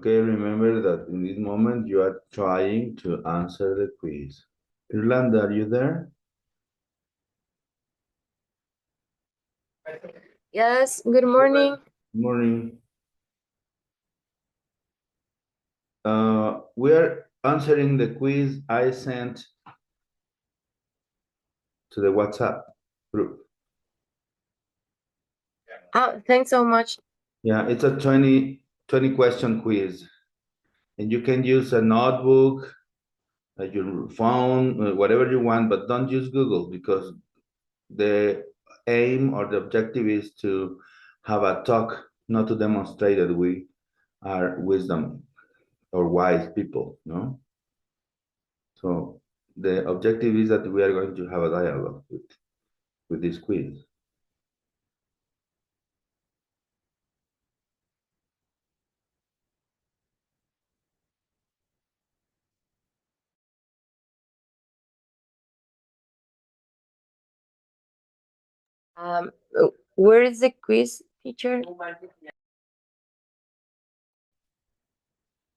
Okay, remember that in this moment you are trying to answer the quiz. Irlanda, are you there? Yes, good morning. Good morning. We are answering the quiz I sent to the WhatsApp group. Oh, thanks so much. Yeah, it's a 20 question quiz. And you can use a notebook, your phone, whatever you want, but don't use Google because the aim or the objective is to have a talk, not to demonstrate that we are wisdom or wise people, no? So the objective is that we are going to have a dialogue with this quiz. Um, where is the quiz, teacher?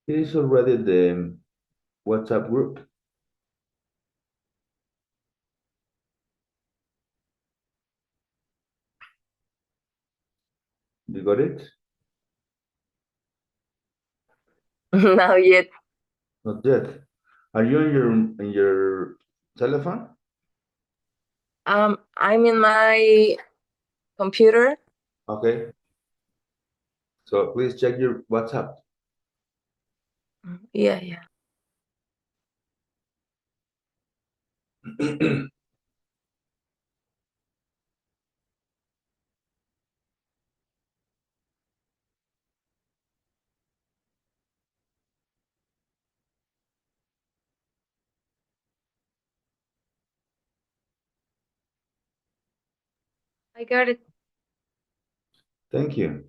It is already the WhatsApp group. You got it? Not yet. Not yet. Are you in your telephone? I'm in my computer. Okay. So please check your WhatsApp. Yeah, yeah. I got it. Thank you.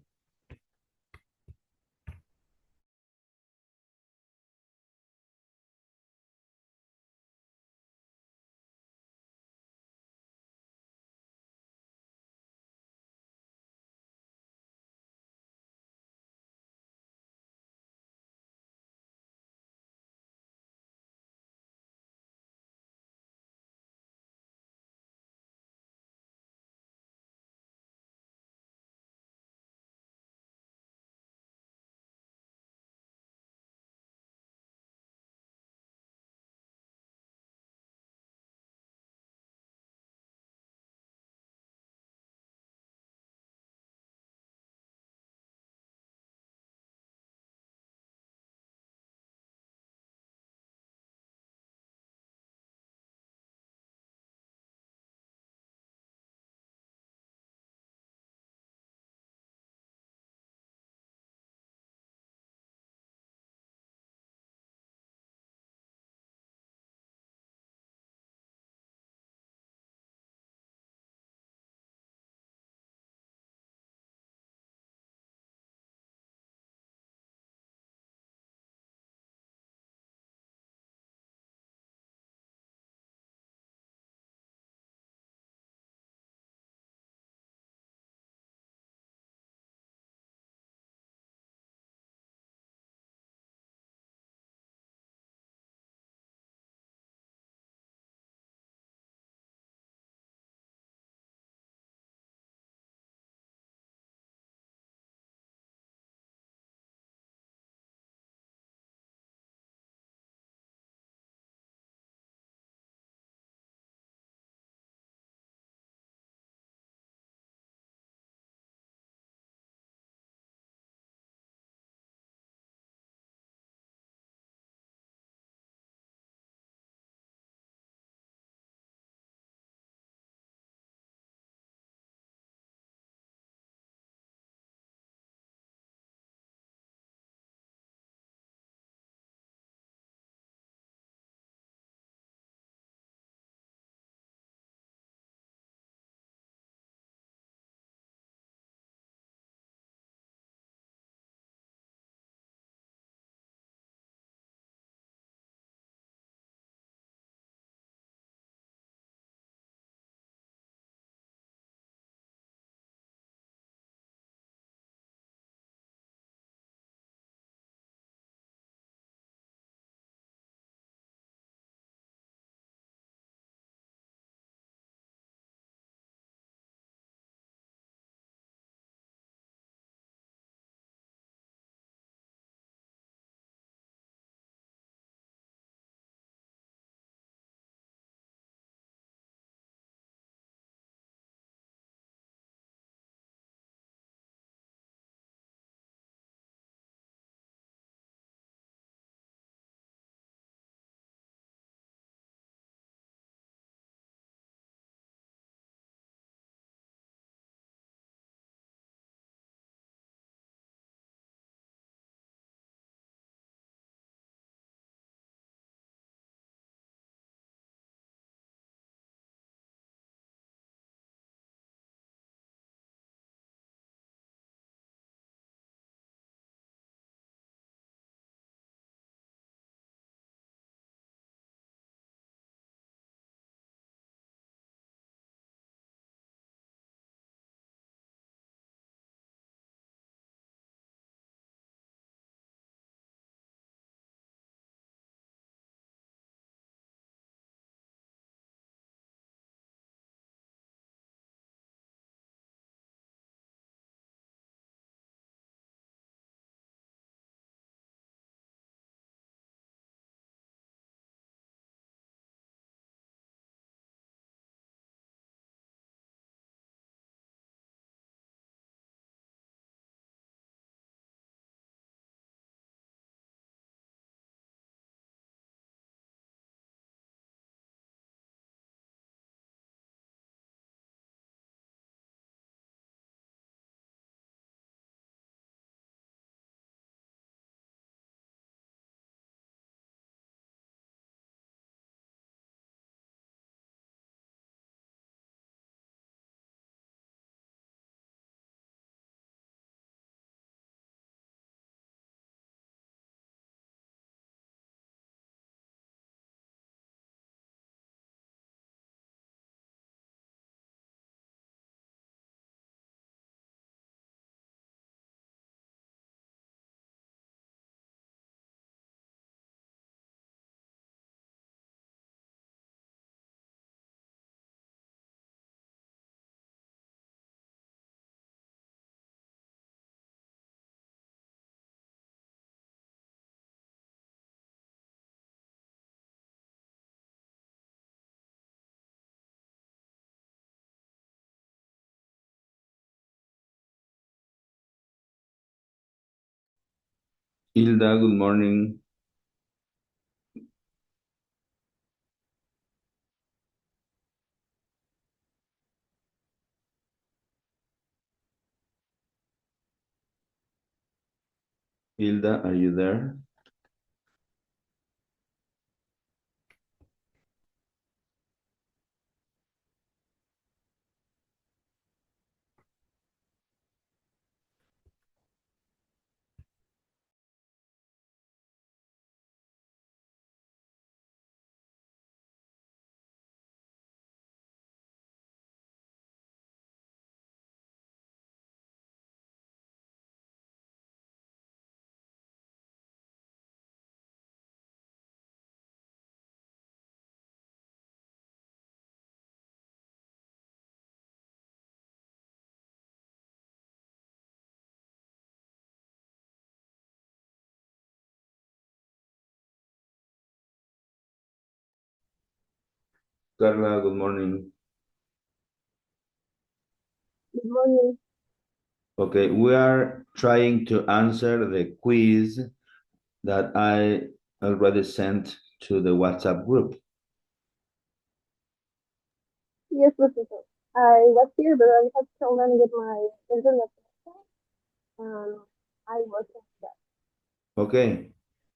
Hilda, good morning. Hilda, are you there? Carla, good morning. Good morning. Okay, we are trying to answer the quiz that I already sent to the WhatsApp group. Yes, professor. I was here, but I had problems with my internet connection, and I wasn't there. Okay,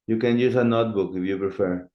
you can use a notebook if you prefer.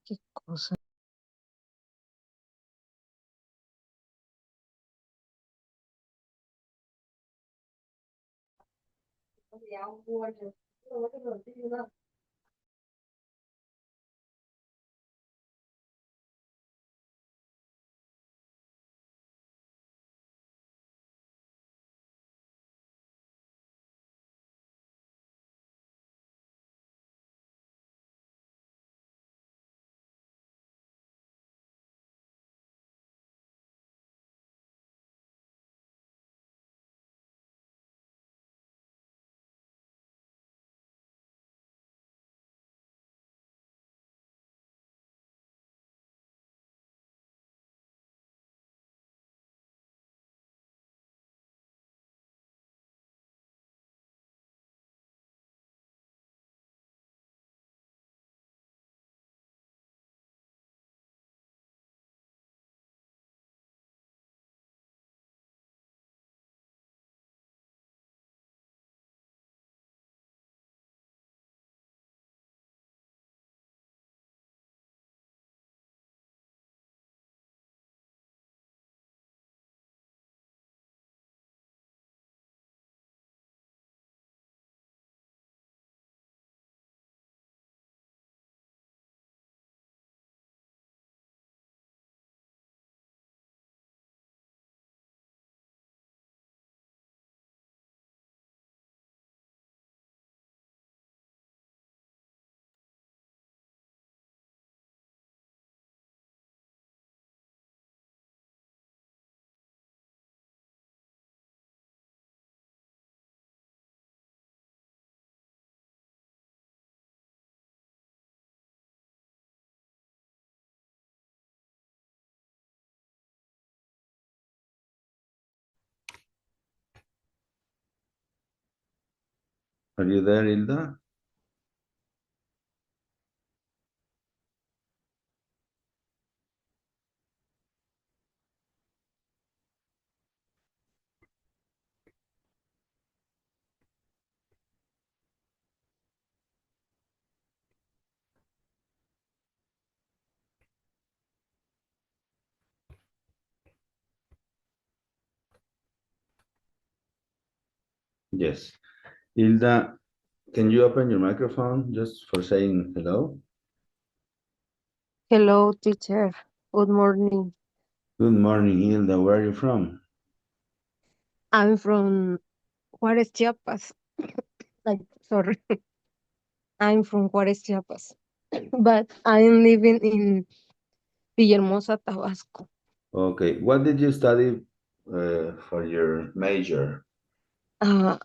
¿Qué cosa? Are you there, Hilda? Yes. Hilda, can you open your microphone just for saying hello? Hello, teacher. Good morning. Good morning, Hilda. Where are you from? I'm from Juarez, Chiapas. Like, sorry. I'm from Juarez, Chiapas. But I'm living in Villahermosa, Tabasco. Okay. What did you study for your major Uh,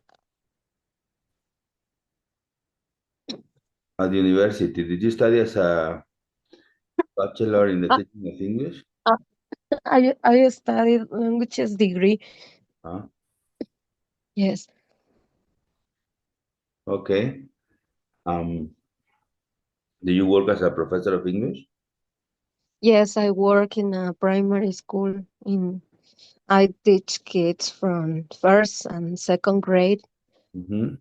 at the university? Did you study as a bachelor in the uh, teaching of English? uh, I studied languages degree. Huh? Yes. Okay. Um, do you work as a professor of English? Yes, I work in a primary school. I teach kids from first and second grade. Mm-hmm.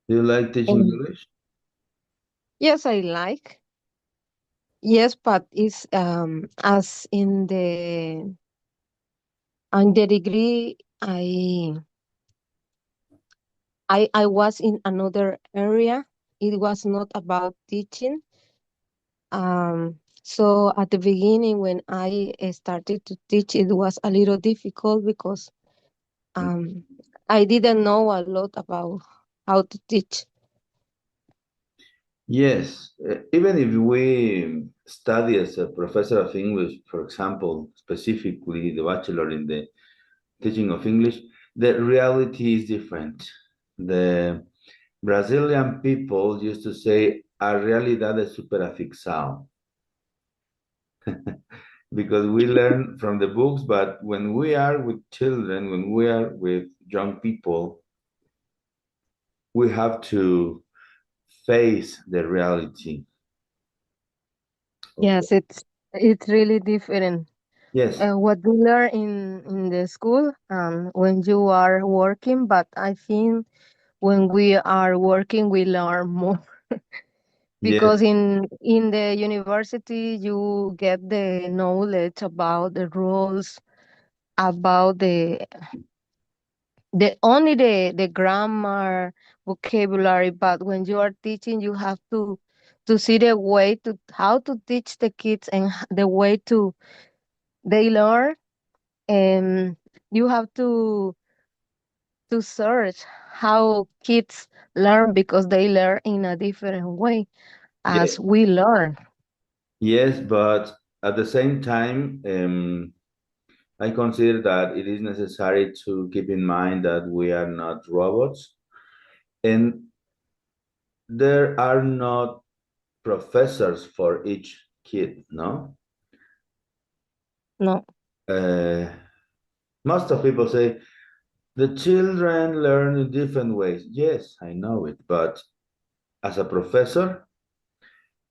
Do you like teaching And English? yes, I like. Yes, but it's as in the degree I was in another area. It was not about teaching. So at the beginning when I started to teach, it was a little difficult because um I didn't know a lot about how to teach. Yes. Even if we study as a professor of English, for example, specifically the bachelor in the teaching of English, the reality is different. The Brazilian people used to say, a realidad es superafixado, because we learn from the books, but when we are with children, when we are with young people, we have to face the reality. Okay. Yes, it's really different. Yes, What you learn in the school when you are working, but I think when we are working, we learn more because yes, in the university you get the knowledge about the rules, about the only the grammar, vocabulary, but when you are teaching, you have to see the way to how to teach the kids and the way to they learn, and you have to search how kids learn because they learn in a different way yes, as we learn. yes, but at the same time, I consider that it is necessary to keep in mind that we are not robots, and there are not professors for each kid, no? No. Uh, most of people say the children learn in different ways. Yes, I know it, but as a professor,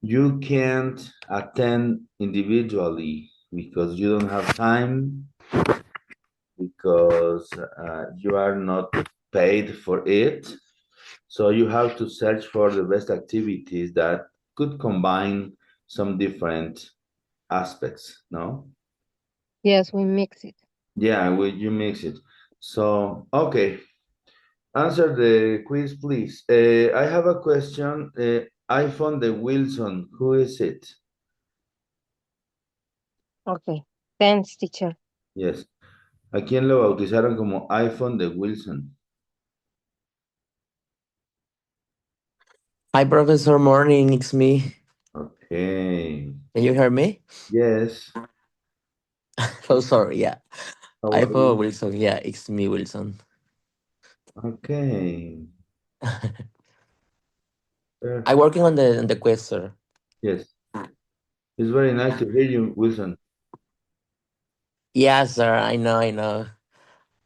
you can't attend individually because you don't have time, because you are not paid for it. So you have to search for the best activities that could combine some different aspects, no? Yes, we mix it. Yeah, you mix it. So, okay, answer the quiz, please. I have a question. iPhone de Wilson, who is it? Okay. Thanks, teacher. Yes. ¿A quién lo bautizaron como iPhone de Wilson? Hi, Professor. Morning. It's me. Okay. Can you hear me? Yes. So sorry. Yeah. How I are thought you? Wilson. Yeah, it's me, Wilson. Okay. I Perfect. working on the quiz, sir. Yes. It's very nice to hear you, Wilson. Yes, sir. I know. I know.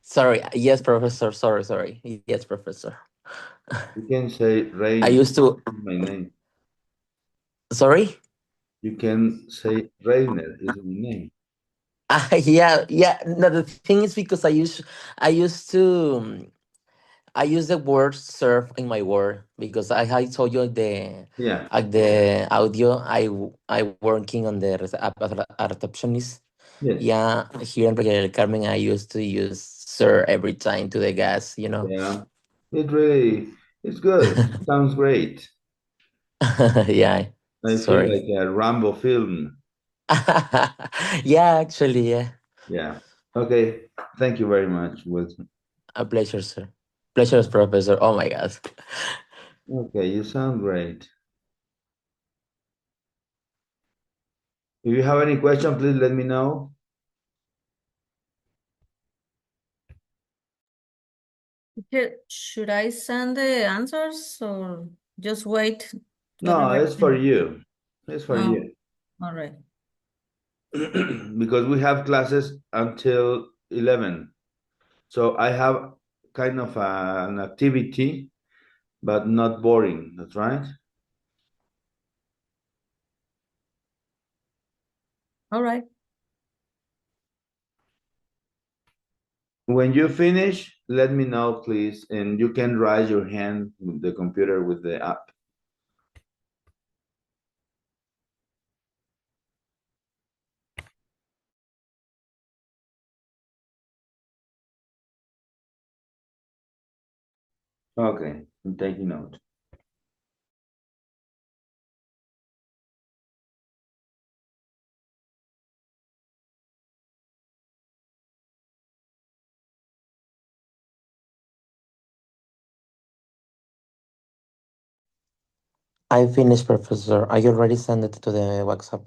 Sorry. Yes, Professor. Sorry. Sorry. Yes, Professor. You can say I Reiner used to. is my name. Sorry. You can say Reiner is my name. Yeah, yeah. No, the thing is because I used to. I use the word surf in my word because I told you Yeah. at the audio I working on the a receptionist. Yes. Yeah, here in Playa del Carmen, I used to use sir every time to the gas. Yeah. It really, it's good. Sounds great. Yeah. I feel Sorry. like a Rambo film. Yeah, actually, yeah. Yeah. Okay. Thank you very much, Wilson. A pleasure, sir. Pleasure, professor. Oh my God. Okay, you sound great. If you have any question, please let me know. Should I send the answers or just wait to No, everybody? it's for you. It's for Oh, you. all right. Because we have classes until 11. So I have kind of an activity, but not boring. That's right. All right. When you finish, let me know, please. And you can raise your hand with the computer with the app. Okay, I'm taking note. I finished, professor. I already sent it to the WhatsApp.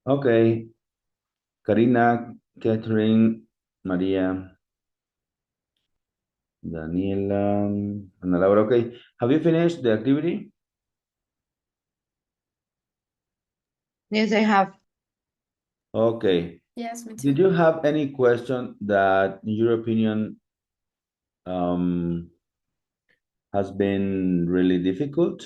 Okay. Karina, Catherine, Maria, Daniela, Ana Laura. Okay. Have you finished the activity? Yes, I have. Okay. Yes, me Did too. you have any question that, in your opinion, has been really difficult?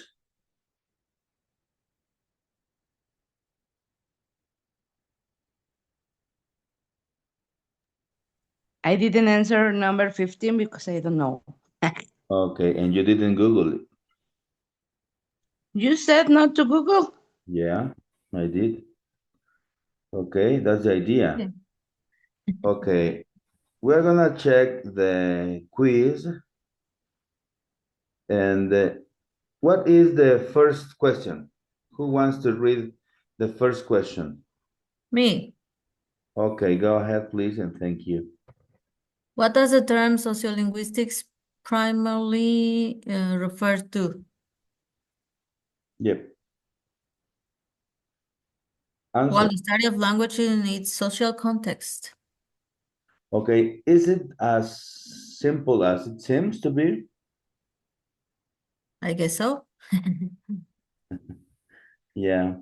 I didn't answer number 15 because I don't know. Okay, and you didn't Google it? You said not to Google. Yeah, I did. Okay, that's the idea. Yeah. Okay, we're gonna check the quiz. And what is the first question? Who wants to read the first question? Me. Okay, go ahead, please, and thank you. What does the term sociolinguistics primarily refer to? Yep. Well, Answer. the study of language in its social context. Okay, is it as simple as it seems to be? I guess so. Yeah.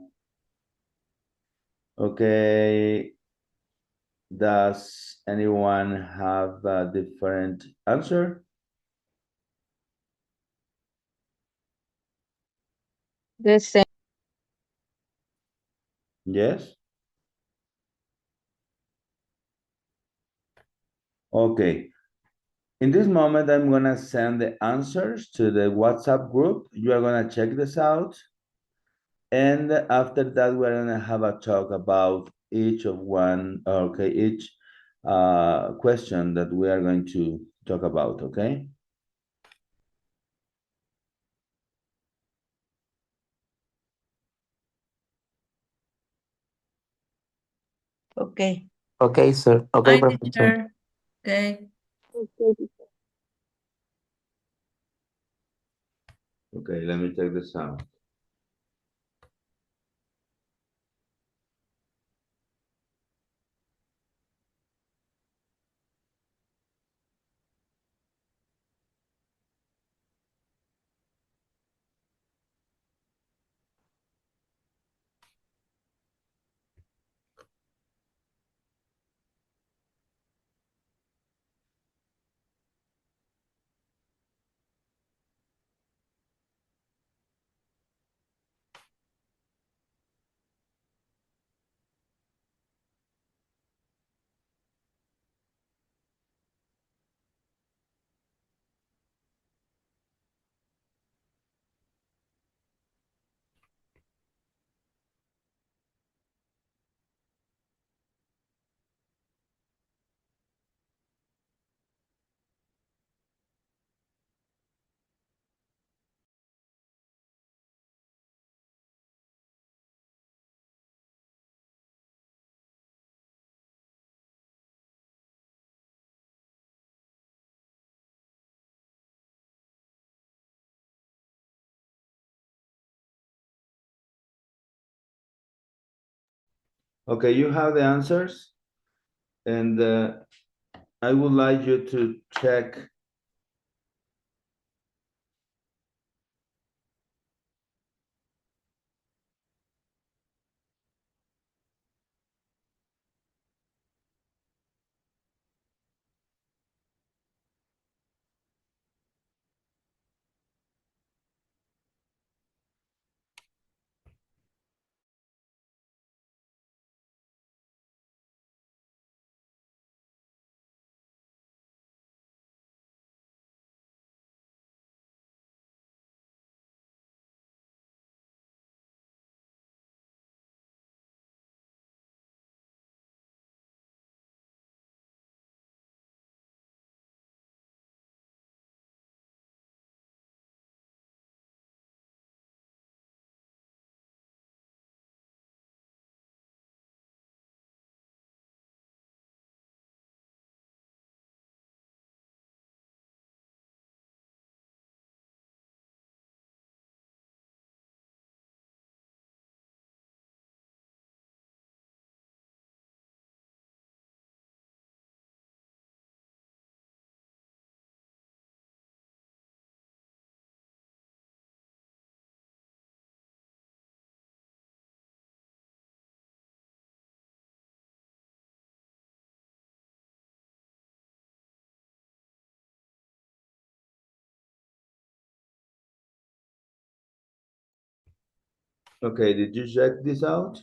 Okay. Does anyone have a different answer? The same. Yes? Okay. In this moment, I'm gonna send the answers to the WhatsApp group. You are gonna check this out. And after that, we're gonna have a talk about each question that we are going to talk about, okay? Okay. Okay, sir. Okay, Hi, professor. teacher. Okay. Okay. Okay, let me take this out. Okay, you have the answers, and I would like you to check Okay, did you check this out?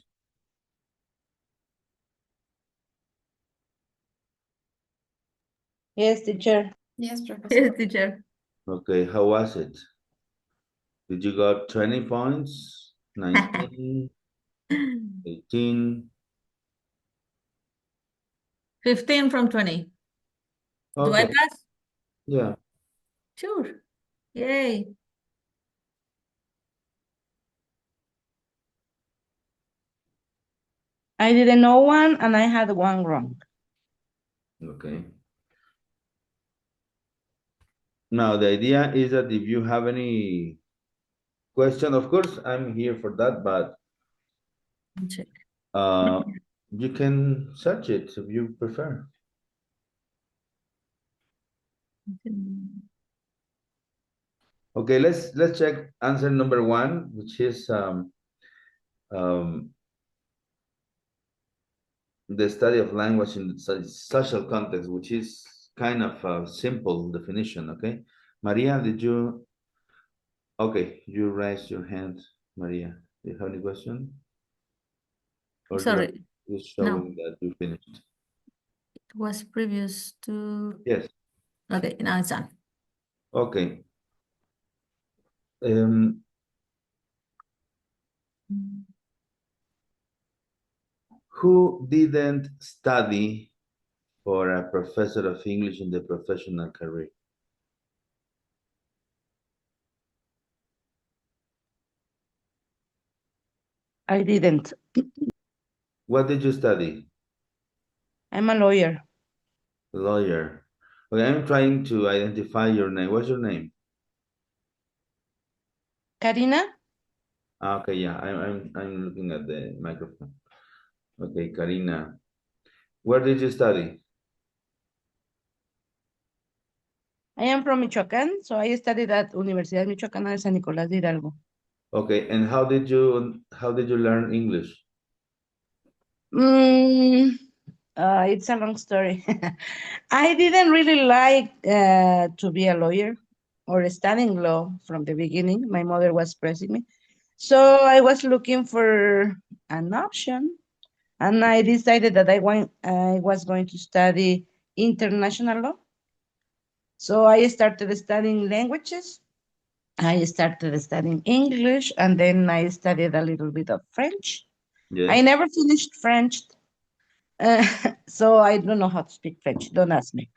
Yes, teacher. Yes, Professor. Yes, teacher. Okay, how was it? Did you got 20 points? 19, 18? 15 from 20. Do I Okay, pass? yeah. Sure. Yay. I didn't know one and I had one wrong. Okay. Now, the idea is that if you have any question, of course, I'm here for that, but Check. you can search it if you prefer. Okay, let's check answer number 1, which is the study of language in the social context, which is kind of a simple definition, okay? Maria, did you? Okay, you raised your hand, Maria. Do you have any question? Or Sorry. you are just No. showing that you finished? It was previous to. Yes. Okay, now it's on. Okay. Who didn't study for a professor of English in the professional career? I didn't. What did you study? I'm a lawyer. Lawyer. Okay, I'm trying to identify your name. What's your name? Karina? Okay, yeah, I'm looking at the microphone. Okay, Karina. Where did you study? I am from Michoacán, so I studied at Universidad Michoacana de San Nicolás de Hidalgo. Okay, and how did you learn English? It's a long story. I didn't really like to be a lawyer or studying law from the beginning. My mother was pressing me. So I was looking for an option, and I decided that I was going to study international law. So I started studying languages. I started studying English, and then I studied a little bit of French. Yes. I never finished French, so I don't know how to speak French. Don't ask me.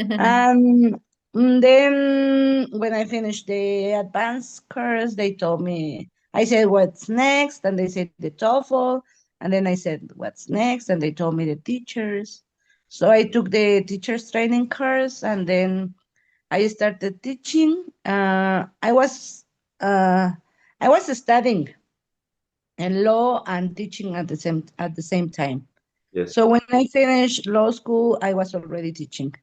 And then when I finished the advanced course, they told me, I said, what's next? And they said the TOEFL. And then I said, what's next? And they told me the teachers. So I took the teachers training course, and then I started teaching. I was studying law and teaching at the same time. Yes. So when I finished law school, I was already teaching.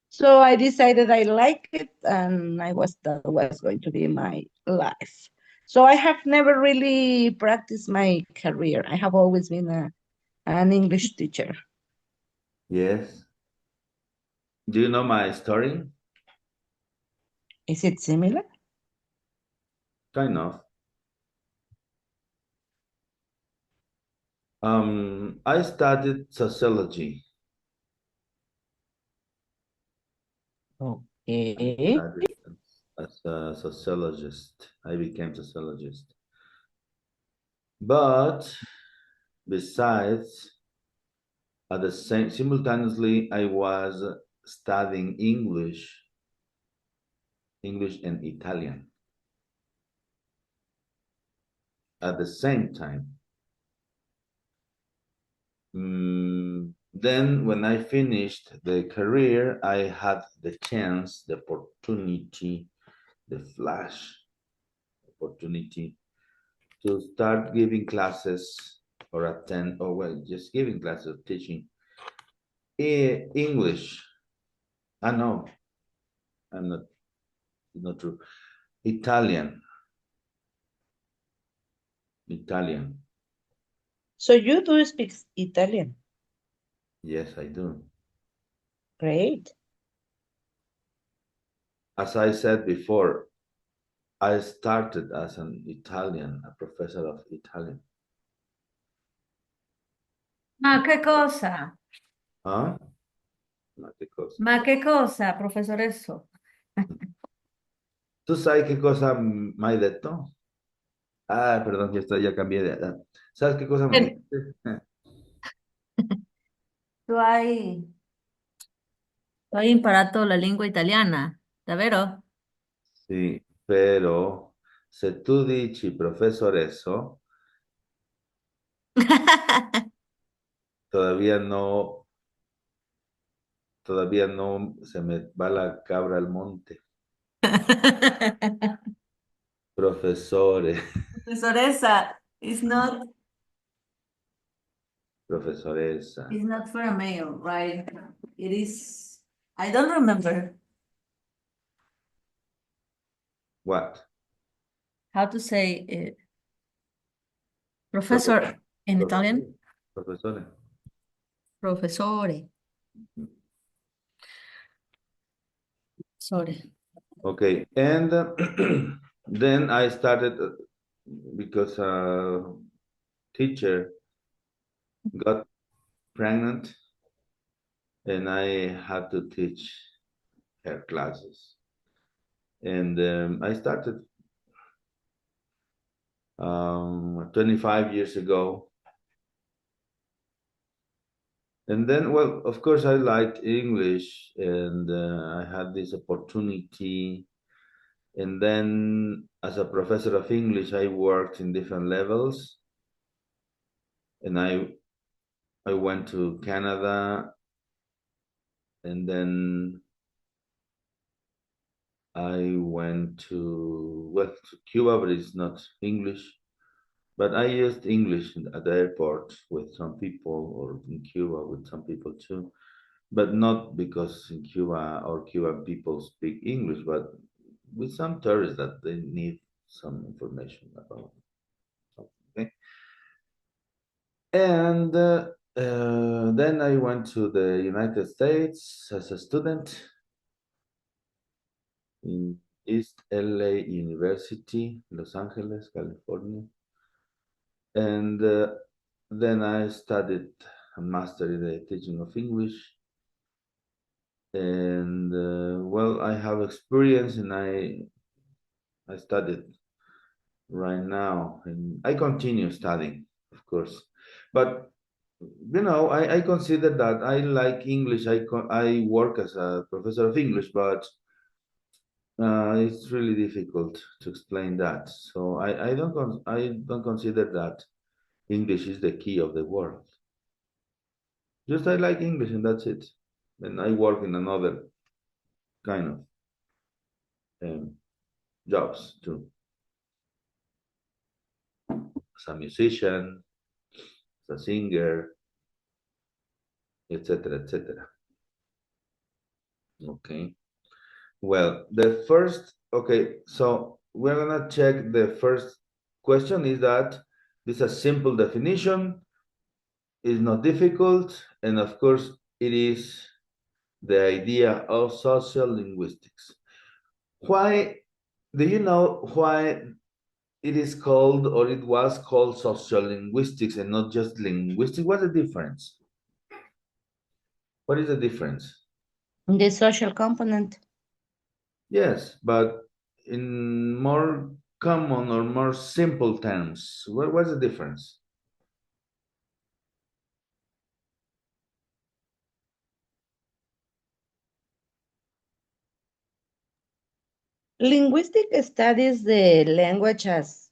So I decided I like it, and that was going to be my life. So I have never really practiced my career. I have always been an English teacher. Yes. Do you know my story? Is it similar? Kind of. I studied sociology. Okay. As a sociologist, I became a sociologist. But besides, at the same simultaneously, I was studying English and Italian at the same time. Then when I finished the career, I had the chance, the opportunity, the flash opportunity to start giving classes or attend, or well, just giving classes, teaching English. No, I'm not, it's not true. Italian. So you do speak Italian? Yes, I do. Great. As I said before, I started as an Italian, a professor of Italian. Ma che cosa? ¿Ah? No, qué cosa. Ma che cosa, profesoresso? ¿Tú sabes qué cosa me has detto? Ah, perdón, ya cambié de edad. ¿Sabes qué cosa me dijiste? Tu hai imparato la lingua italiana, davvero? Sì, però se tu dici professoressa, todavía no se me va la cabra al monte. Profesore, Profesoressa is not professoressa. is not for a male, right? It is. I don't remember What? how to say it. Professor in Italian. Professore. Professore. Sorry. Okay, and then I started because teacher got pregnant and I had to teach her classes. And I started 25 years ago. And then, well, of course, I liked English and I had this opportunity. And then as a professor of English, I worked in different levels. And I went to Canada and then I went to Cuba, but it's not English. But I used English at the airport with some people, or in Cuba with some people too. But not because in Cuba or Cuban people speak English, but with some tourists that they need some information about something. Okay? And then I went to the United States as a student in East LA University, Los Angeles, California. And then I studied a master in the teaching of English. And well, I have experience and I studied right now and I continue studying, of course. But you know, I consider that I like English. I work as a professor of English, but it's really difficult to explain that. So I don't consider that English is the key of the world. Just I like English and that's it. And I work in another kind of jobs too. As a musician, as a singer, etc., etc. Okay. Well, okay, so we're gonna check the first question is that this is a simple definition, is not difficult, and of course it is the idea of social linguistics. Why, do you know why it is called or it was called sociolinguistics and not just linguistics? What's the difference? What is the difference? The social component. Yes, but in more common or more simple terms, what's the difference? Linguistic studies the language as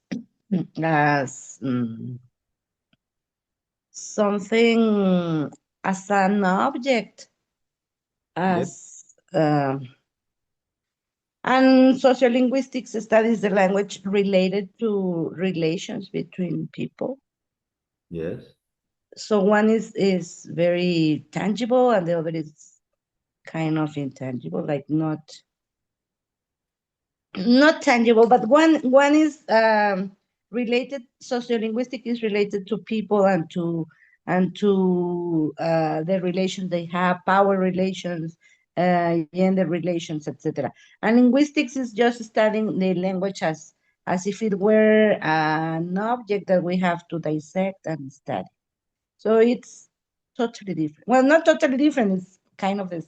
something, as an object, as and sociolinguistics studies the language related to relations between people. Yes. So one is very tangible and the other is kind of intangible, like not tangible, but one is related. Sociolinguistic is related to people and to the relations they have, power relations, gender relations, etc. And linguistics is just studying the language as if it were an object that we have to dissect and study. So it's totally different. Well, not totally different. It's kind of this,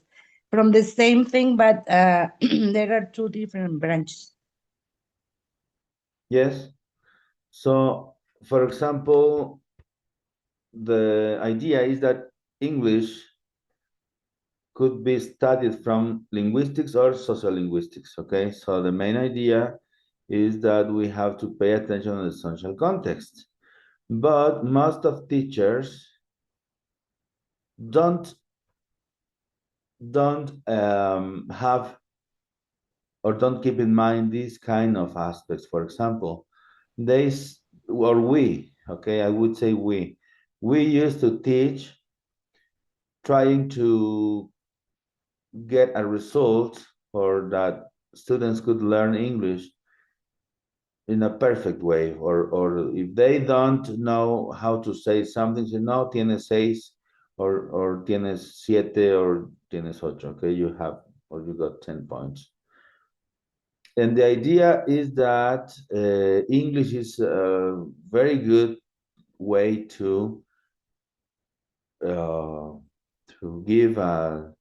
from the same thing, but there are two different branches. Yes. So, for example, the idea is that English could be studied from linguistics or sociolinguistics, okay? So the main idea is that we have to pay attention to the social context. But most of teachers don't have or don't keep in mind these kind of aspects. For example, okay, I would say we used to teach trying to get a result or that students could learn English in a perfect way, or if they don't know how to say something, say no, tienes seis, or tienes siete, or tienes ocho, okay, you got 10 points. And the idea is that English is a very good way to give a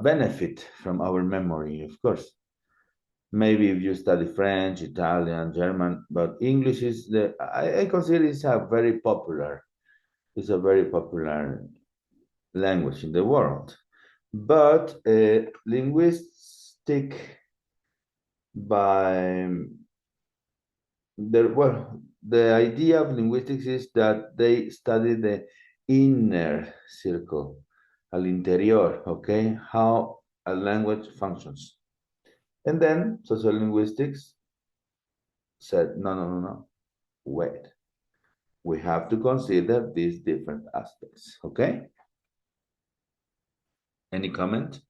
benefit from our memory, of course. Maybe if you study French, Italian, German, but English is I consider it's a very popular language in the world. But linguistic the idea of linguistics is that they study the inner circle, al interior, okay, how a language functions. And then sociolinguistics said, no, wait. We have to consider these different aspects, okay? Any comment?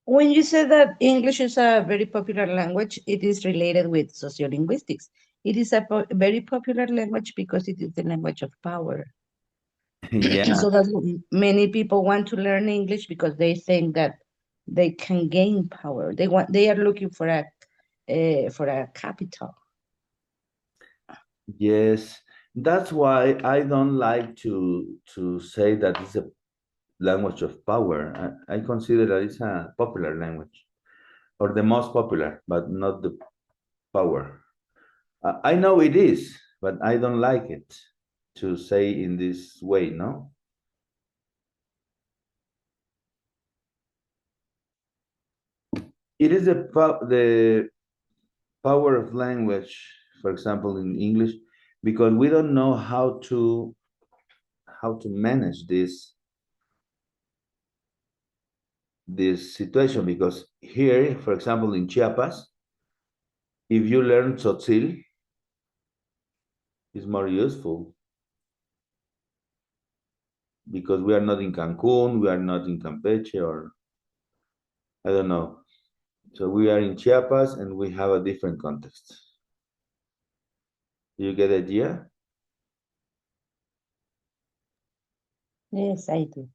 When you said that English is a very popular language, it is related with sociolinguistics. It is a very popular language because it is the language of power. Yeah. So that many people want to learn English because they think that they can gain power. They are looking for a capital. Yes, that's why I don't like to say that it's a language of power. I consider that it's a popular language, or the most popular, but not the power. I know it is, but I don't like it to say in this way, no? It is the power of language, for example, in English, because we don't know how to manage this situation, because here, for example, in Chiapas, if you learn tzotzil, it's more useful because we are not in Cancun, we are not in Campeche, or I don't know. So we are in Chiapas and we have a different context. Do you get the idea? Yes, I do.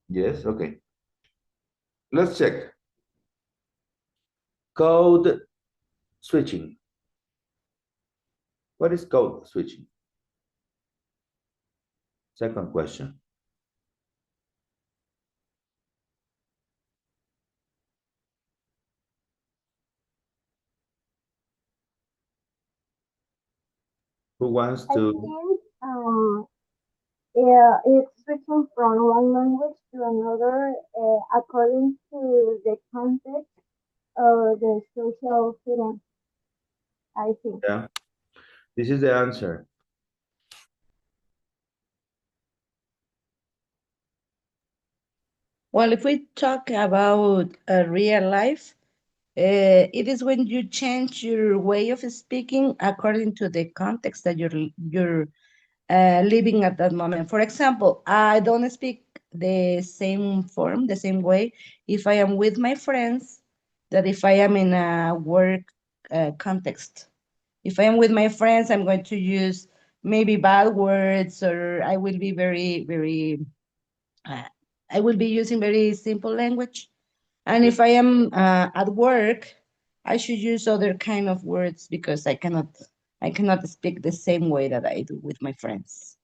Yes, okay. Let's check. Code switching. What is code switching? Second question. Who wants I to? think yeah, it's switching from one language to another according to the context or the social setting, I think. Yeah, this is the answer. Well, if we talk about real life, it is when you change your way of speaking according to the context that you're living at that moment. For example, I don't speak the same form, the same way, if I am with my friends that if I am in a work context. If I am with my friends, I'm going to use maybe bad words, or I will be I will be using very simple language. And if I am at work, I should use other kind of words because I cannot speak the same way that I do with my friends.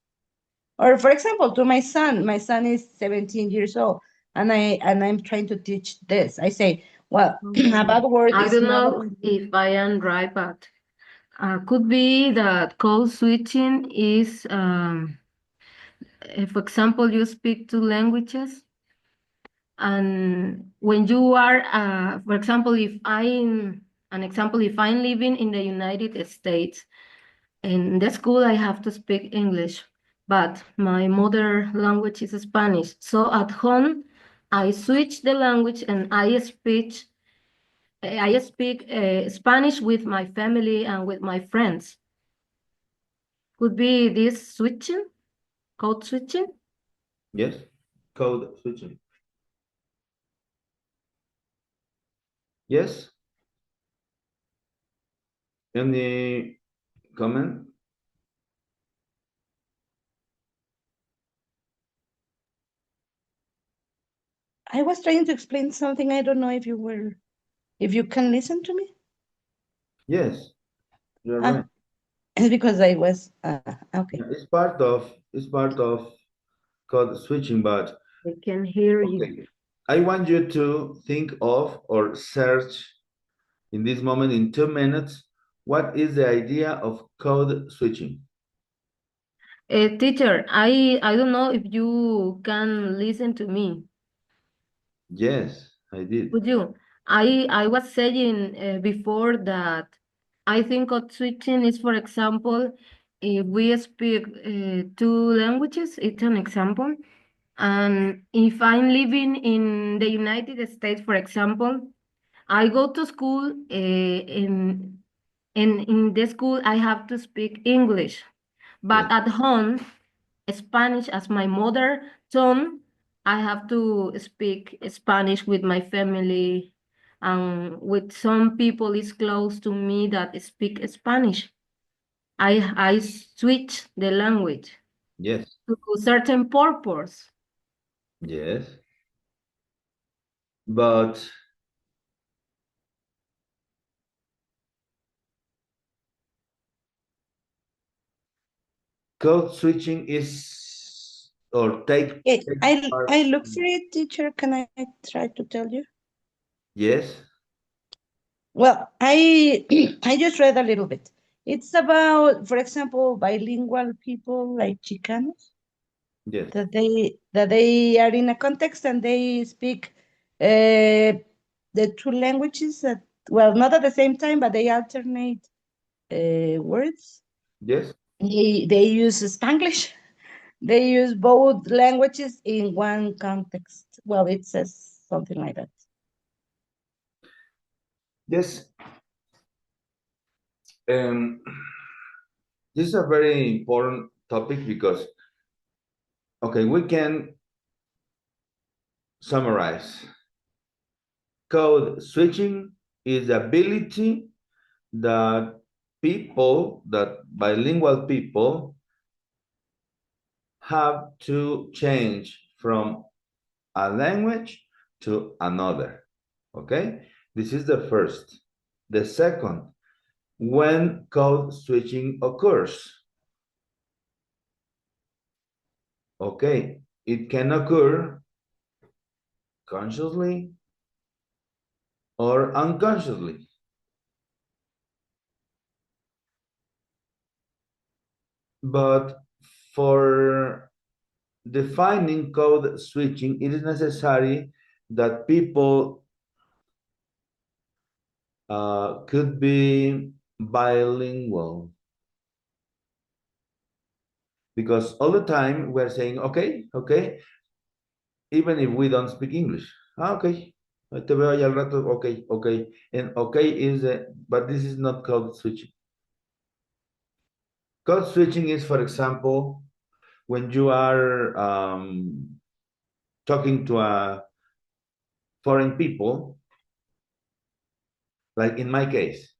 Or for example, to my son is 17 years old, and I'm trying to teach this. I say, well, a bad word I is don't not. know if I am right, but could be that code switching is, for example, you speak two languages, and when you are, for example, if I'm living in the United States, in the school I have to speak English, but my mother language is Spanish. So at home, I switch the language and I speak Spanish with my family and with my friends. Could be this switching, code switching. Yes, code switching. Yes. Any comment? I was trying to explain something. I don't know if you can listen to me. Yes, you're Ah, right. it's because I was okay. It's part of code switching, but I can hear you. okay. I want you to think of or search in this moment in 2 minutes, what is the idea of code switching? Teacher, I don't know if you can listen to me. Yes, I did. Would you? I was saying before that I think code switching is, for example, if we speak two languages, it's an example. And if I'm living in the United States, for example, I go to school in the school I have to speak English, but Yes. at home, Spanish as my mother tongue, I have to speak Spanish with my family and with some people is close to me that speak Spanish. I switch the language Yes. to certain purpose. Yes. But code switching is or take part. I look for it, teacher. Can I try to tell you? Yes. Well, I I just read a little bit. It's about, for example, bilingual people like Chicanos Yes. that they are in a context and they speak the two languages at, well, not at the same time, but they alternate words. Yes. They use Spanglish. They use both languages in one context. Well, it says something like that. Yes. This is a very important topic because, okay, we can summarize. Code switching is the ability that bilingual people have to change from a language to another. Okay? This is the first. The second, when code switching occurs. Okay, it can occur consciously or unconsciously. But for defining code switching, it is necessary that people could be bilingual. Because all the time we're saying, okay, even if we don't speak English. Okay, te veo allá al rato, okay. And okay is, but this is not code switching. Code switching is, for example, when you are talking to a foreign people, like in my case,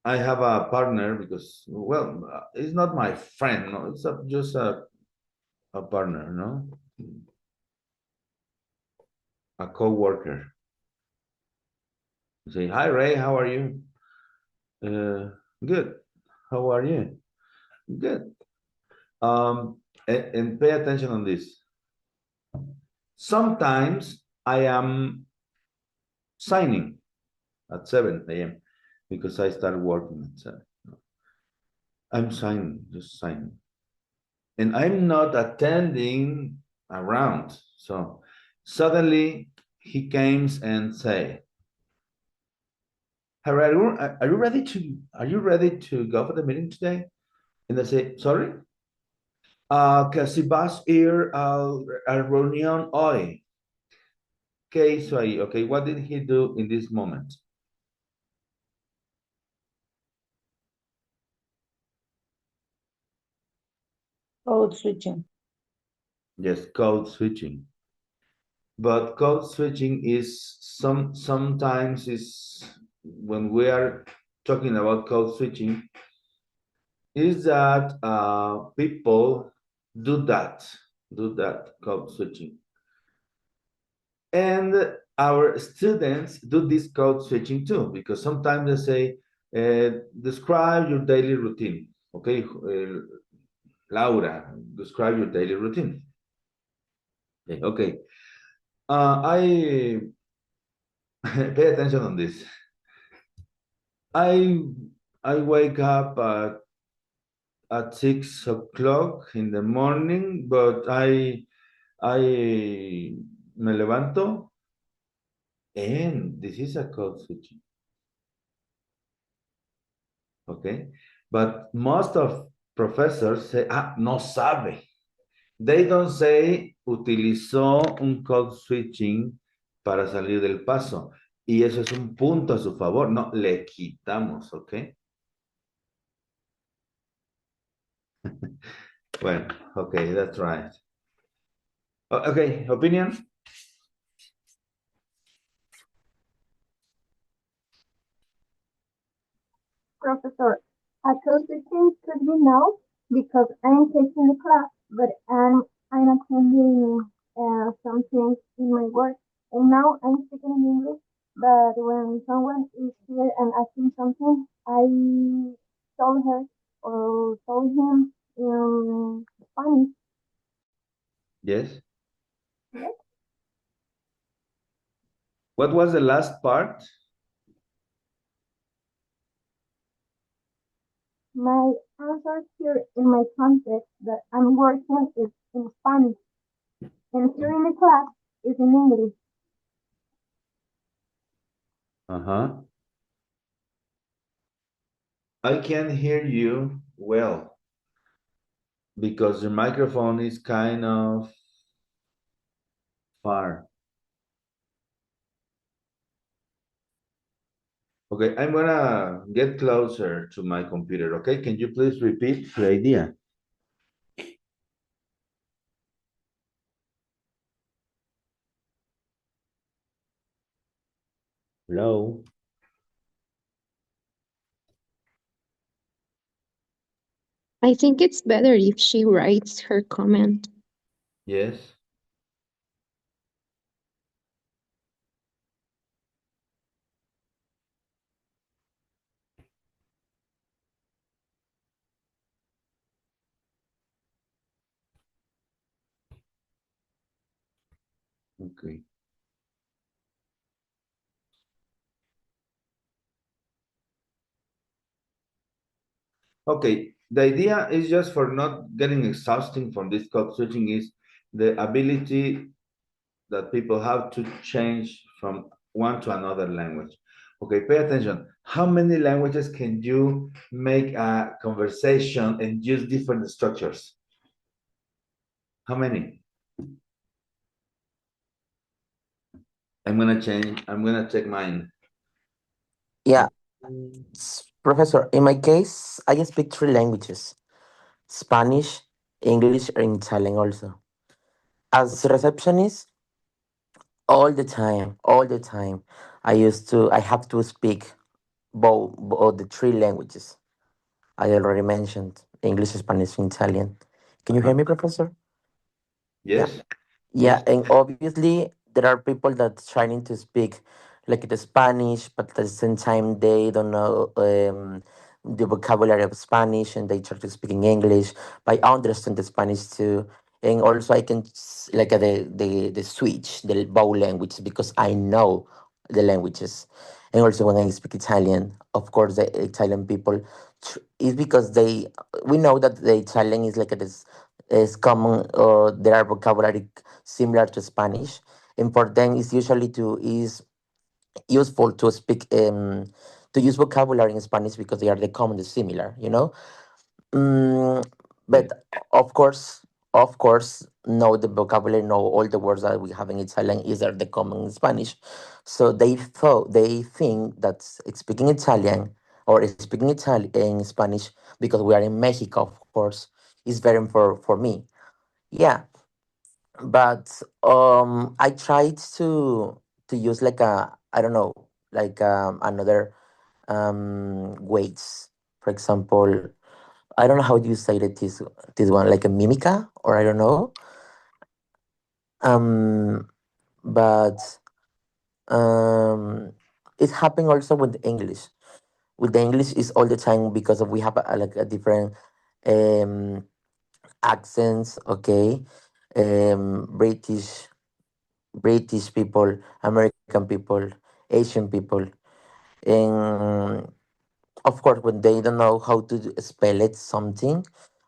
I have a partner because, well, it's not my friend, no, it's just a partner, no? A co-worker. Say, hi, Ray, how are you? Good. How are you? Good. And pay attention on this. Sometimes I am signing at 7 a.m. because I start working at 7. I'm signing, just signing. And I'm not attending around. So suddenly he comes and say, are you ready to go for the meeting today? And I say, sorry? Que si vas a ir a reunión hoy. ¿Qué hizo ahí? Okay, what did he do in this moment? Code switching. Yes, code switching. But code switching is sometimes is when we are talking about code switching, is that people do that code switching. And our students do this code switching too, because sometimes they say, describe your daily routine. Okay, Laura, describe your daily routine. Okay. I pay attention on this. I wake up at 6 o'clock in the morning, but I me levanto, and this is a code switching. Okay, but most of professors say, no sabe. They don't say utilizó un code switching para salir del paso. Y eso es un punto a su favor. No, le quitamos, ¿ok? Bueno, okay, that's right. Okay, opinion? Professor, a co-switching could be no because I'm taking the class, but I'm attending something in my work, and now I'm speaking in English. But when someone is here and asking something, I told her or told him in Spanish. Yes. Yes. What was the last part? My answer here in my context that I'm working is in Spanish, and here in the class is in English. Uh-huh. I can hear you well because the microphone is kind of far. Okay, I'm gonna get closer to my computer, okay? Can you please repeat the idea? Hello? I think it's better if she writes her comment. Yes. Okay. Okay, the idea is just for not getting exhausting from this code switching is the ability that people have to change from one to another language. Okay, pay attention. How many languages can you make a conversation and use different structures? How many? I'm gonna check mine. Yeah, Professor, in my case, I speak 3 languages: Spanish, English, and Italian also. As receptionist, all the time, I have to speak both the three languages I already mentioned: English, Spanish, and Italian. Can you hear me, Professor? Yeah. Yes, Yeah, yes, and obviously there are people that's trying to speak like the Spanish, but at the same time they don't know the vocabulary of Spanish, and they try to speak in English. But I understand the Spanish too, and also I can like the switch the both languages because I know the languages, and also when I speak Italian, of course the Italian people is because they we know that the Italian is like a this is common or there are vocabulary similar to Spanish, and for them it's usually to is useful to speak to use vocabulary in Spanish because they are the common, the similar, you know. Mm, yes, but of course, of course, know the vocabulary, know all the words that we have in Italian is are the common in Spanish. So they think that speaking Italian or speaking Italian in Spanish because we are in Mexico, of course, is very for me. Yeah, but I tried to use like a I don't know like another weights. For example, I don't know how do you say that this one like a mimica or I don't know. Um, but it's happening also with English. With the English is all the time because of we have like a different um accents. Okay, British people, American people, Asian people, and of course, when they don't know how to spell it something,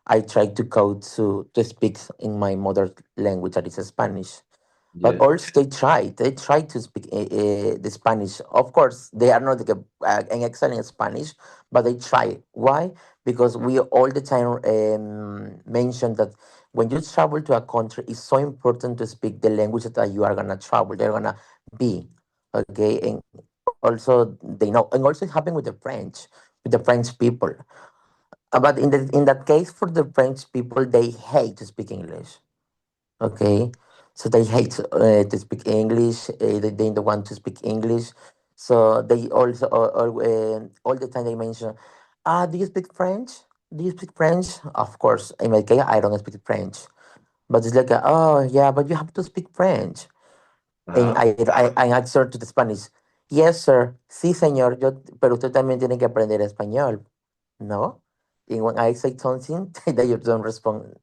I try to go to speak in my mother language, that is Spanish. But yes. also they try to speak the Spanish. Of course, they are not like an excellent Spanish, but they try. Why? Because we all the time mention that when you travel to a country, it's so important to speak the language that you are gonna travel. They're gonna be okay, and also they know, and also it happened with the French people. But in that case, for the French people, they hate to speak English. Okay, so they hate to speak English. They don't want to speak English. So they also all the time they mention, do you speak French? Do you speak French? Of course, in my case, I don't speak French. But it's like, oh yeah, but you have to speak French. And Ah, I answer to the Spanish, yes sir, sí señor, pero usted también tiene que aprender español, ¿no? And when I say something, they don't respond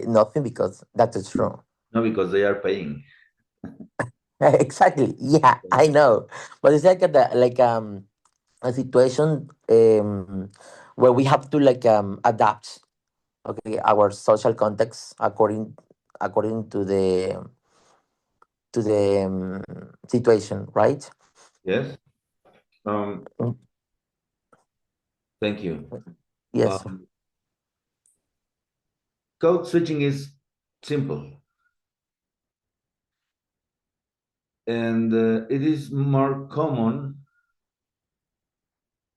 nothing because that's true. no, because they are paying. Exactly. Yeah, I know. But it's like a situation where we have to adapt, okay, our social context according to the situation, right? Yes. Um, Mm, thank you. yes. Um, code switching is simple, and it is more common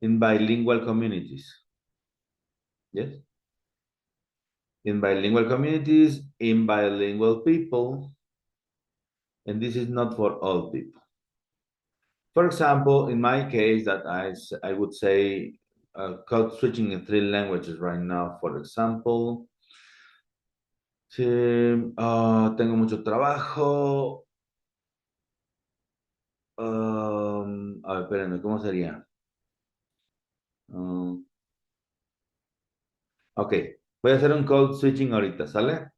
in bilingual communities. Yes, in bilingual communities, in bilingual people, and this is not for all people. For example, in my case, that I would say code switching in three languages right now. For example, si, tengo mucho trabajo. A ver, espérenme, ¿cómo sería? Um, ok, voy a hacer un code switching ahorita, ¿sale?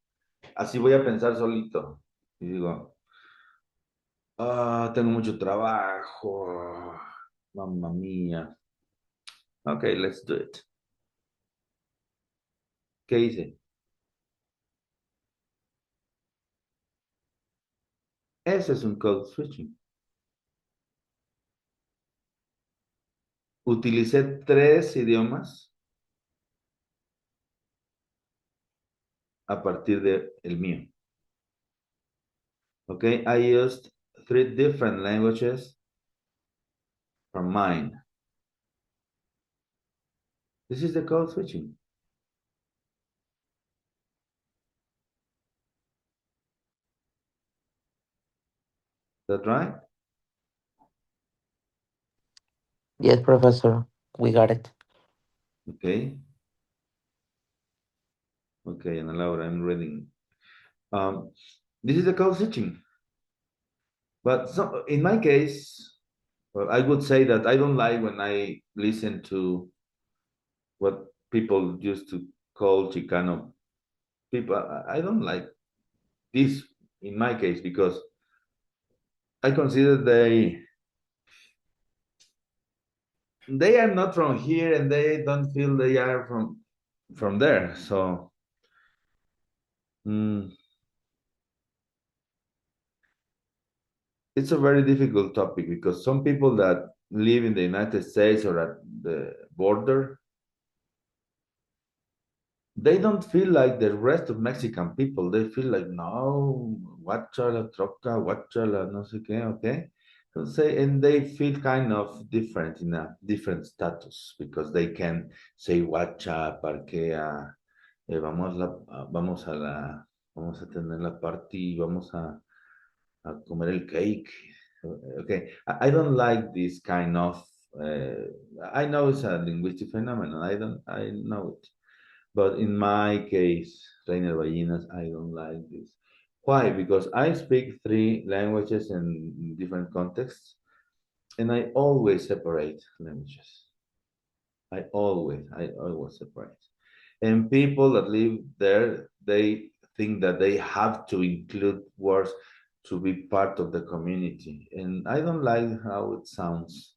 Así voy a pensar solito. Y digo, tengo mucho trabajo. Mamma mía. Ok, let's do it. ¿Qué hice? Ese es un code switching. Utilicé tres idiomas a partir de el mío. Okay, I used three different languages from mine. This is the code switching. Is that right? Yes, Professor, we got it. Okay. Okay, Ana Laura, I'm reading. This is the code switching. But so, in my case, well, I would say that I don't like when I listen to what people used to call Chicano people. I don't like this in my case because I consider they are not from here and they don't feel they are from there. So mm, it's a very difficult topic because some people that live in the United States or at the border, they don't feel like the rest of Mexican people. They feel like, no, guacha la troca, guacha la no sé qué, okay? So say, and they feel kind of different in a different status because they can say guacha, parquea, vamos a tener la party, vamos a comer el cake. Okay, I don't like this kind of, I know it's a linguistic phenomenon, I know it. But in my case, REYNER Ballinas, I don't like this. Why? Because I speak three languages in different contexts, and I always separate languages. I always separate. And people that live there, they think that they have to include words to be part of the community. And I don't like how it sounds.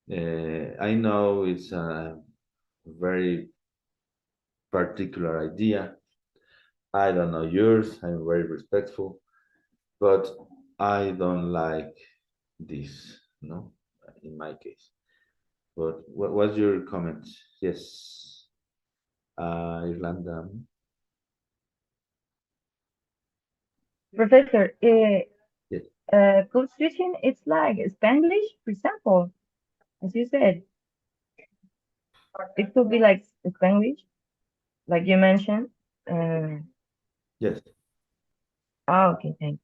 I know it's a very particular idea. I don't know yours. I'm very respectful, but I don't like this, no, in my case. But what's your comment? Yes, Irlanda. Professor, Yes. code switching, it's like Spanglish, for example, as you said. It could be like Spanglish, like you mentioned. Yes. Okay, thanks.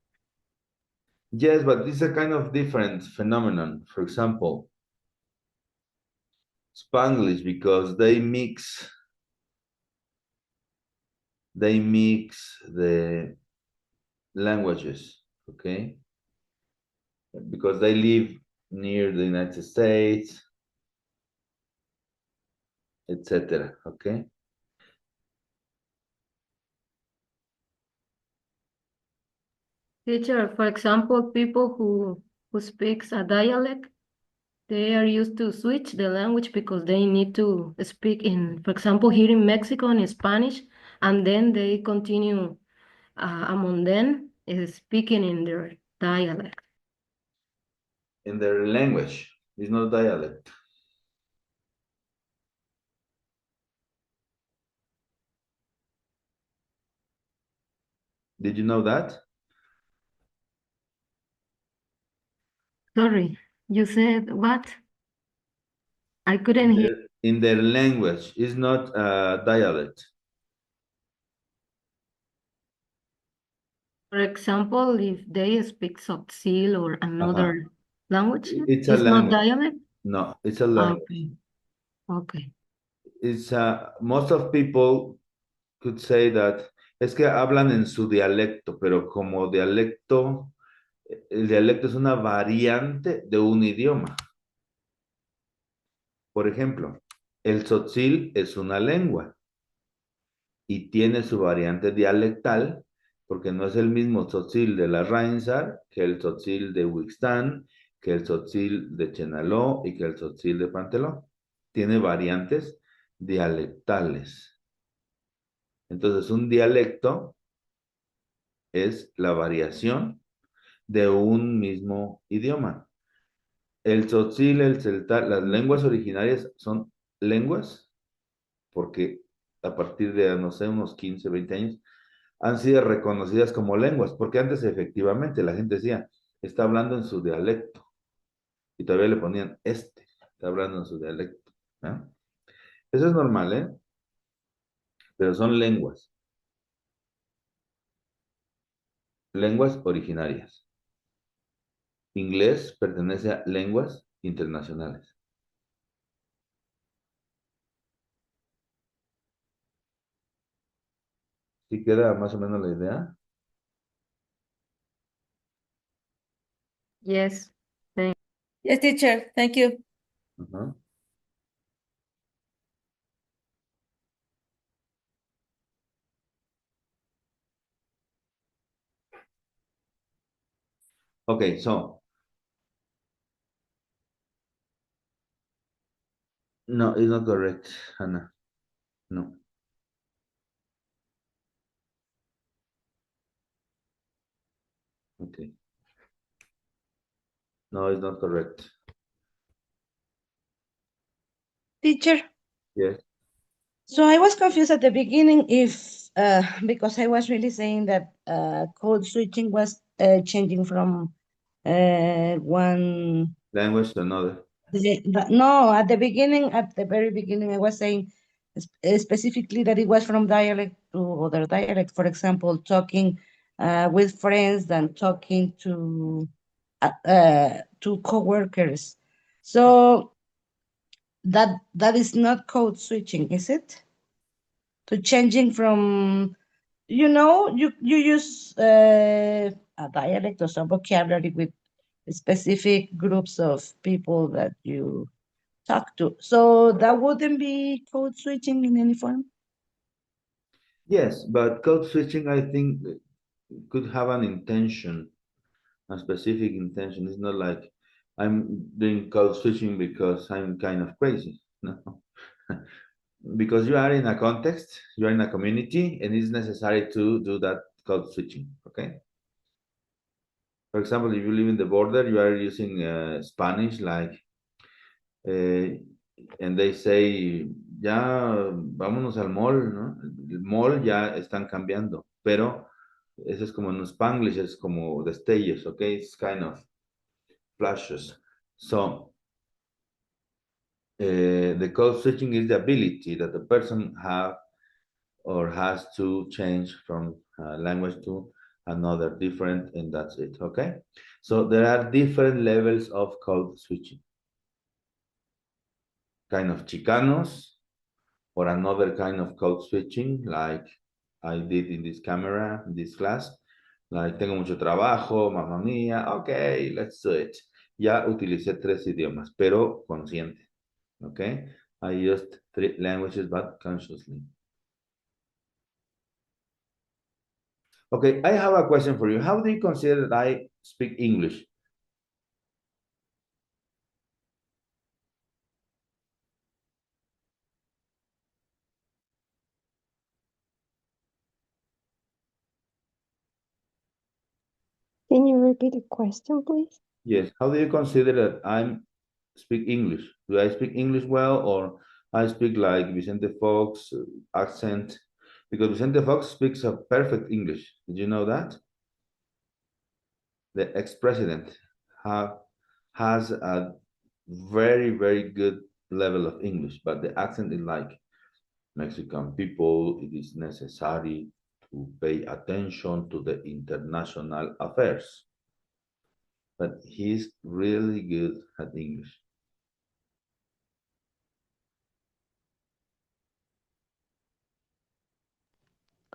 Yes, but it's a kind of different phenomenon. For example, Spanglish, because they mix the languages, okay? Because they live near the United States, etc. Okay. Teacher, for example, people who speaks a dialect, they are used to switch the language because they need to speak in, for example, here in Mexico in Spanish, and then they continue among them is speaking in their dialect. In their language, it's not dialect. Did you know that? Sorry, you said what? I couldn't hear. In their language, it's not dialect. For example, if they speak Tzotzil or another language, It's a it's not language. dialect? No, it's a language. Okay. Okay. It's most of people could say that es que hablan en su dialecto, pero como dialecto, el dialecto es una variante de un idioma. Por ejemplo, el tzotzil es una lengua y tiene su variante dialectal, porque no es el mismo tzotzil de la Rainsar que el tzotzil de Huixtán, que el tzotzil de Chenaló y que el tzotzil de Panteló. Tiene variantes dialectales. Entonces, un dialecto es la variación de un mismo idioma. El tzotzil, el celtal, las lenguas originarias son lenguas porque a partir de, no sé, unos 15, 20 años, han sido reconocidas como lenguas, porque antes efectivamente la gente decía, está hablando en su dialecto, y todavía le ponían está hablando en su dialecto. ¿Eh? Eso es normal, ¿eh? Pero son lenguas, lenguas originarias. Inglés pertenece a lenguas internacionales. ¿Sí queda más o menos la idea? Yes. Yes, teacher. Thank you. Ajá. Okay, so no, it's not correct, Hannah. No. Okay. No, it's not correct. Teacher, Yes. so I was confused at the beginning if, because I was really saying that code switching was changing from one. Language to another. No, at the beginning, at the very beginning, I was saying specifically that it was from dialect to other dialect. For example, talking with friends than talking to coworkers. So that is not code switching, is it? To changing from, you use a dialect or some vocabulary with specific groups of people that you talk to. So that wouldn't be code switching in any form? Yes, but code switching, I think, could have an intention, a specific intention. It's not like I'm doing code switching because I'm kind of crazy. No. Because you are in a context, you are in a community, and it's necessary to do that code switching, okay? For example, if you live in the border, you are using Spanish, like, and they say, ya, vámonos al mall, ¿no? El mall ya están cambiando, pero eso es como en Spanglish, es como destellos, okay? It's kind of flashes. So, the code switching is the ability that the person have or has to change from language to another different, and that's it, okay? So there are different levels of code switching. Kind of Chicanos, or another kind of code switching, like I did in this camera, in this class. Like, tengo mucho trabajo, mamá mía, okay, let's do it. Ya utilicé 3 idiomas, pero consciente, okay? I used 3 languages, but consciously. Okay, I have a question for you. How do you consider that I speak English? Can you repeat the question, please? Yes, how do you consider that I speak English? Do I speak English well, or I speak like Vicente Fox accent? Because Vicente Fox speaks a perfect English. Did you know that? The ex-president has a very, very good level of English, but the accent is like Mexican people. It is necessary to pay attention to the international affairs. But he's really good at English.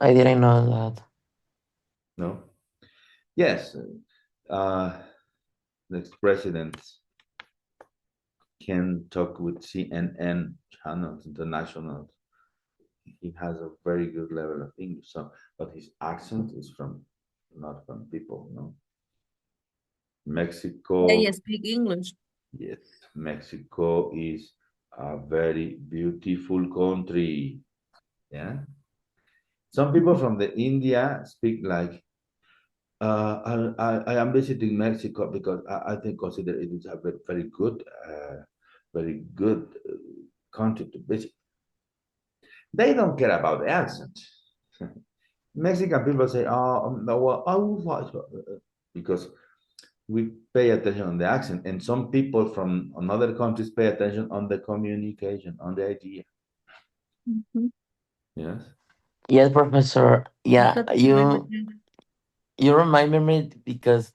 I didn't know that. No? Yes. The ex-president can talk with CNN channels, international. He has a very good level of English, so, but his accent is not from people, no? Mexico. Yeah, speak English. Yes, Mexico is a very beautiful country. Yeah. Some people from the India speak like, I am visiting Mexico because I think consider it is a very good, country to visit. They don't care about the accent. Mexican people say, oh, no, well, because we pay attention on the accent, and some people from other countries pay attention on the communication, on the idea. Yes. Yes, Professor. Yeah, That's very you remind me because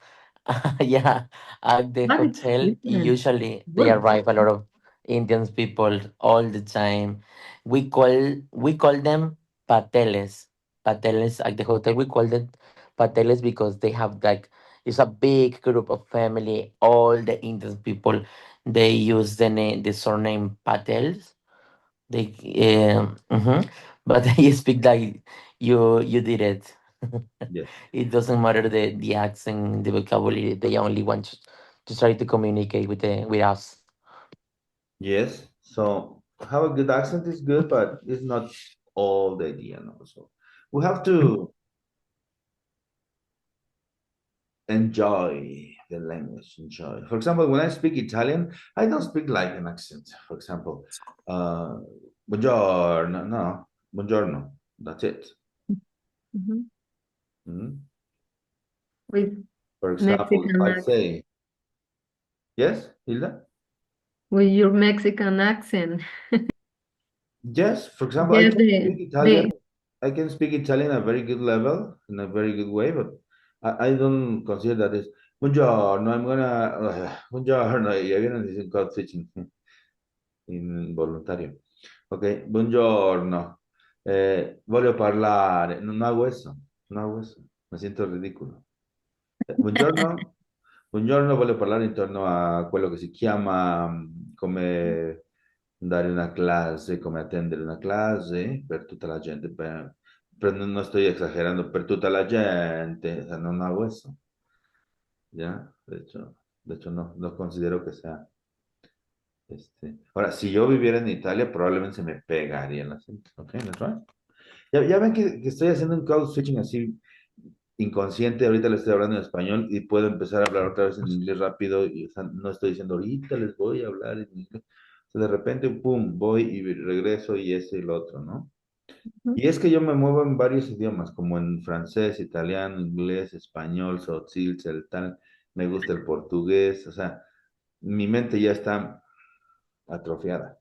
yeah, at the But it's hotel different. usually they Good. arrive a lot of Indians people all the time. We call them pateles. pateles. At the hotel, we call them pateles because they have like it's a big group of family. All the Indian people they use the surname Patels. They but you speak like you did it. Yes. It doesn't matter the accent, the vocabulary. They only want to try to communicate with us. Yes. So have a good accent is good, but it's not all the idea. No. So we have to enjoy the language. Enjoy. For example, when I speak Italian, I don't speak like an accent. For example, buongiorno. No, buongiorno. That's it. Mhm. Mhm. With For example, Mexican I accent. say yes, Hilda. With your Mexican accent. Yes, for example, I Yes, can speak Italian. I can speak Italian at a very good level, in a very good way, but I don't consider that is buongiorno. I'm gonna buongiorno. Ya vieron dicen code switching involuntario. Ok, buongiorno. Voglio parlare. Non hago eso. Non hago eso. Me siento ridicolo. Buongiorno. Buongiorno, voglio parlare intorno a quello che si chiama come dare una clase, come attendere una clase per tutta la gente. Pero no estoy exagerando, per tutta la gente, o sea, no hago eso. ¿Ya? De hecho no considero que sea. Ahora, si yo viviera en Italia, probablemente se me pegaría el acento. ¿Ok? ¿That's right? Ya ven que estoy haciendo un code switching así inconsciente, ahorita le estoy hablando en español y puedo empezar a hablar otra vez en inglés rápido y o sea, no estoy diciendo ahorita les voy a hablar en inglés. O sea, de repente, pum, voy y regreso y eso y lo otro, ¿no? Y es que yo me muevo en varios idiomas, como en francés, italiano, inglés, español, tzotzil, celtal, me gusta el portugués, o sea, mi mente ya está atrofiada.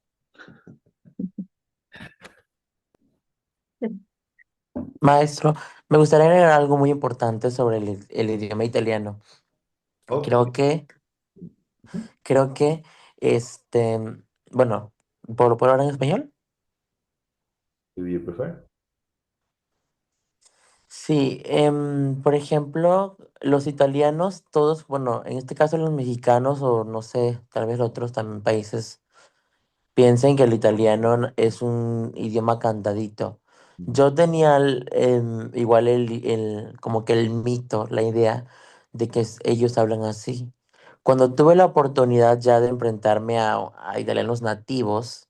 Maestro, me gustaría agregar algo muy importante sobre el idioma italiano. Ok. Creo que, este, bueno, ¿puedo hablar en español? Do you prefer? Sí, por ejemplo, los italianos, todos, bueno, en este caso los mexicanos o no sé, tal vez otros también países piensen que el italiano es un idioma cantadito. Yo tenía igual como que el mito, la idea de que ellos hablan así. Cuando tuve la oportunidad ya de enfrentarme a italianos nativos,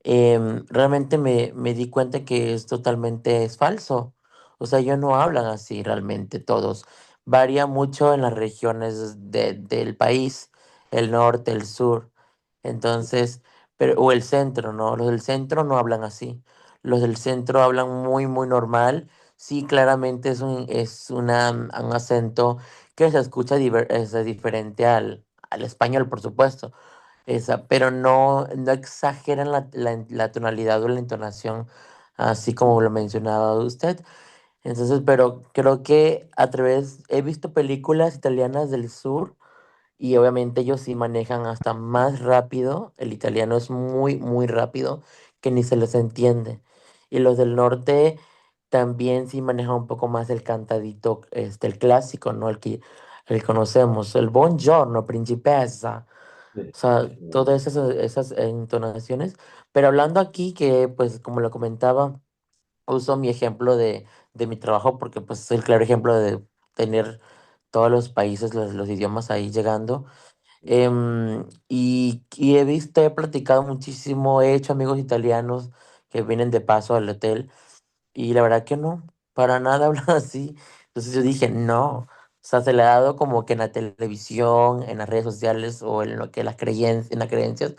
realmente me di cuenta que es totalmente es falso. O sea, ellos no hablan así realmente todos. Varía mucho en las regiones del país, el norte, el sur. Entonces, o el centro, ¿no? Los del centro no hablan así. Los del centro hablan muy, muy normal. Sí, claramente un acento que se escucha diferente al español, por supuesto. Pero no exageran la tonalidad o la entonación, así como lo mencionaba usted. Entonces, pero creo que he visto películas italianas del sur y obviamente ellos sí manejan hasta más rápido. El italiano es muy, muy rápido que ni se les entiende. Y los del norte también sí manejan un poco más el cantadito, el clásico, ¿no? El que conocemos, el buongiorno, principessa. Sí, O sea, sí, todas esas entonaciones. Pero hablando aquí, que pues como lo comentaba, uso mi ejemplo de mi trabajo porque pues es el claro ejemplo de tener todos los países, los idiomas ahí llegando. He platicado muchísimo, he hecho amigos italianos que vienen de paso al hotel y la verdad que no, para nada hablan así. Entonces yo dije, no. O sea, se le ha dado como que en la televisión, en las redes sociales o en lo que en las creencias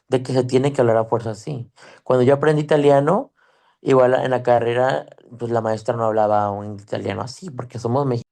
de que se tiene que hablar a fuerza así. Cuando yo aprendí italiano, igual en la carrera, pues la maestra no hablaba un italiano así, porque somos mexicanos.